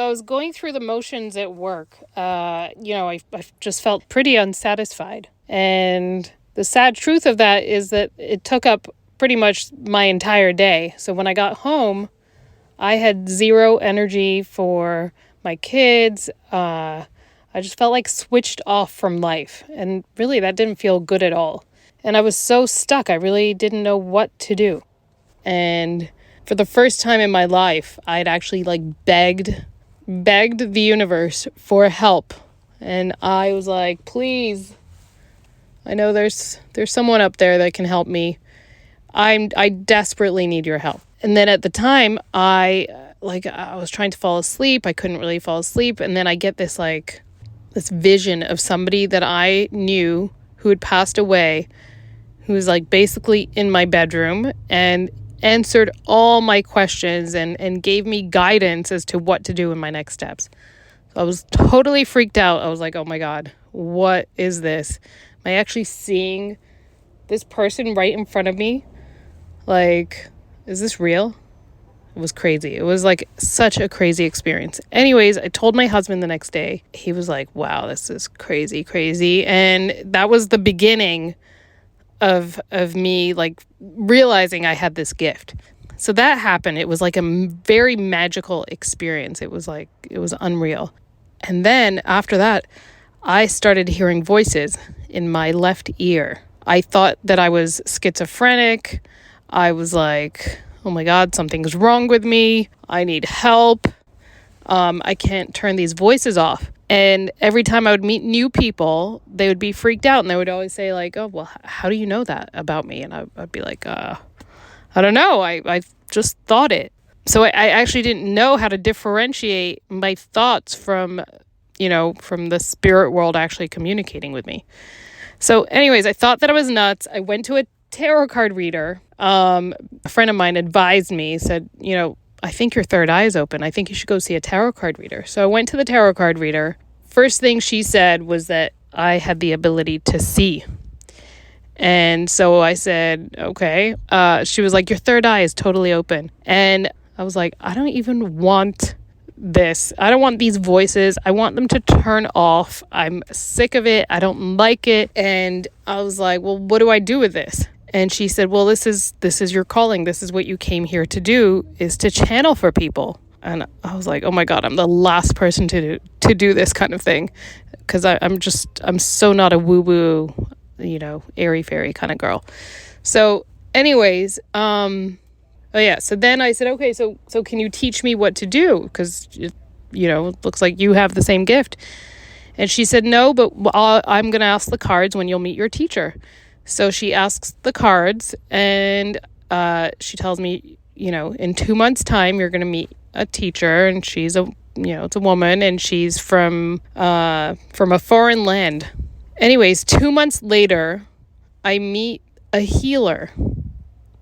I was going through the motions at work. I just felt pretty unsatisfied. And the sad truth of that is that it took up pretty much my entire day. So when I got home, I had zero energy for my kids. I just felt like switched off from life. And really, that didn't feel good at all. And I was so stuck. I really didn't know what to do. And for the first time in my life, I'd actually begged the universe for help. And I was like, please, I know there's someone up there that can help me. I desperately need your help. And then at the time, I was trying to fall asleep. I couldn't really fall asleep. And then I get this vision of somebody that I knew who had passed away, who was basically in my bedroom and answered all my questions and gave me guidance as to what to do in my next steps. So I was totally freaked out. I was like, oh my God, what is this? Am I actually seeing this person right in front of me? Is this real? It was crazy. It was such a crazy experience. Anyways, I told my husband the next day. He was like, wow, this is crazy. And that was the beginning of me realizing I had this gift. So that happened. It was a very magical experience. It was unreal. And then after that, I started hearing voices in my left ear. I thought that I was schizophrenic. I was like, oh my God, something's wrong with me. I need help. I can't turn these voices off. And every time I would meet new people, they would be freaked out. And they would always say oh, well, how do you know that about me? And I'd be like, I don't know. I just thought it. So I actually didn't know how to differentiate my thoughts from the spirit world actually communicating with me. So anyways, I thought that I was nuts. I went to a tarot card reader. A friend of mine advised me, said, I think your third eye is open. I think you should go see a tarot card reader. So I went to the tarot card reader. First thing she said was that I had the ability to see. And so I said, okay. She was like, your third eye is totally open. And I was like, I don't even want this. I don't want these voices. I want them to turn off. I'm sick of it. I don't like it. And I was like, well, what do I do with this? And she said, well, this is your calling. This is what you came here to do, is to channel for people. And I was like, oh my God, I'm the last person to do this kind of thing. Because I'm so not a woo-woo, airy-fairy kind of girl. So anyways, so then I said, okay, so can you teach me what to do? Because, it looks like you have the same gift. And she said, no, but I'm going to ask the cards when you'll meet your teacher. So she asks the cards, and she tells me, in 2 months' time, you're going to meet a teacher, and she's it's a woman, and she's from a foreign land. Anyways, 2 months later, I meet a healer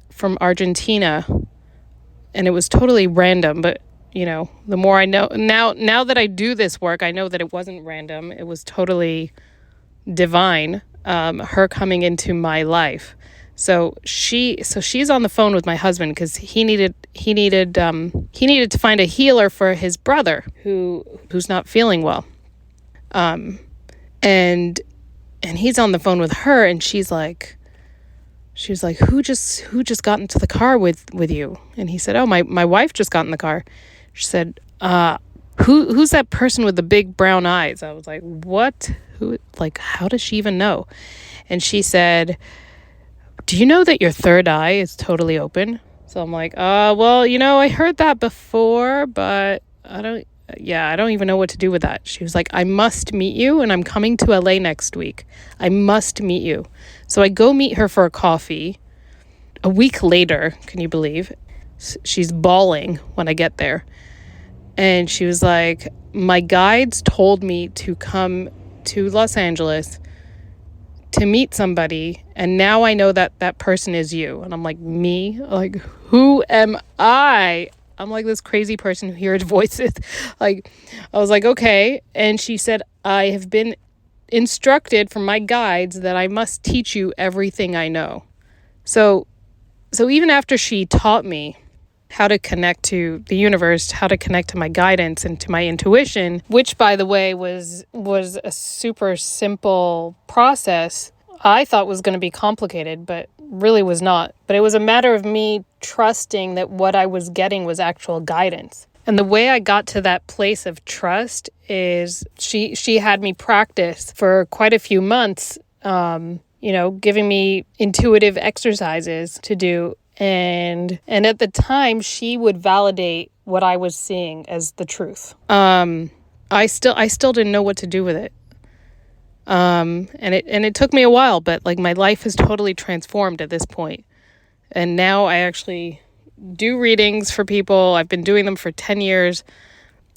from Argentina, and it was totally random, but the more I know now that I do this work, I know that it wasn't random. It was totally divine. Her coming into my life. So she's on the phone with my husband because he needed to find a healer for his brother who's not feeling well. And he's on the phone with her, and she was like, who just got into the car with you? And he said, oh, my wife just got in the car. She said, who's that person with the big brown eyes? I was like, what? Who? How does she even know? And she said, do you know that your third eye is totally open? So I'm like, well, I heard that before, but I don't even know what to do with that. She was like, I must meet you, and I'm coming to LA next week. I must meet you. So I go meet her for a coffee. A week later, can you believe? She's bawling when I get there. And she was like, my guides told me to come to Los Angeles to meet somebody, and now I know that person is you. And I'm like, me? Who am I? I'm this crazy person who hears voices. I was like, okay. And she said, I have been instructed from my guides that I must teach you everything I know. So even after she taught me how to connect to the universe, how to connect to my guidance and to my intuition, which, by the way, was a super simple process. I thought was going to be complicated, but really was not. But it was a matter of me trusting that what I was getting was actual guidance. And the way I got to that place of trust is she had me practice for quite a few months, giving me intuitive exercises to do. And at the time, she would validate what I was seeing as the truth. I still didn't know what to do with it. And it took me a while, but like my life has totally transformed at this point. And now I actually do readings for people. I've been doing them for 10 years.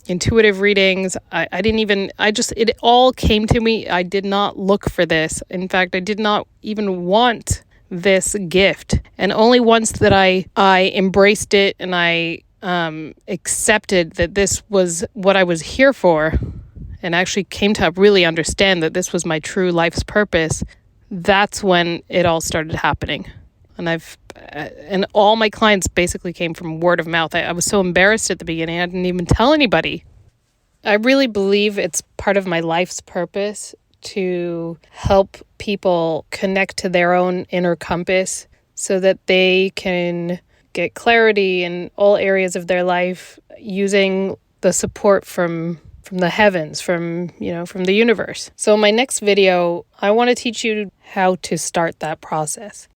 Intuitive readings. It all came to me. I did not look for this. In fact, I did not even want this gift. And only once that I embraced it and I accepted that this was what I was here for, and actually came to really understand that this was my true life's purpose, that's when it all started happening. And all my clients basically came from word of mouth. I was so embarrassed at the beginning, I didn't even tell anybody. I really believe it's part of my life's purpose to help people connect to their own inner compass so that they can get clarity in all areas of their life using the support from the heavens, from the universe. So in my next video, I want to teach you how to start that process.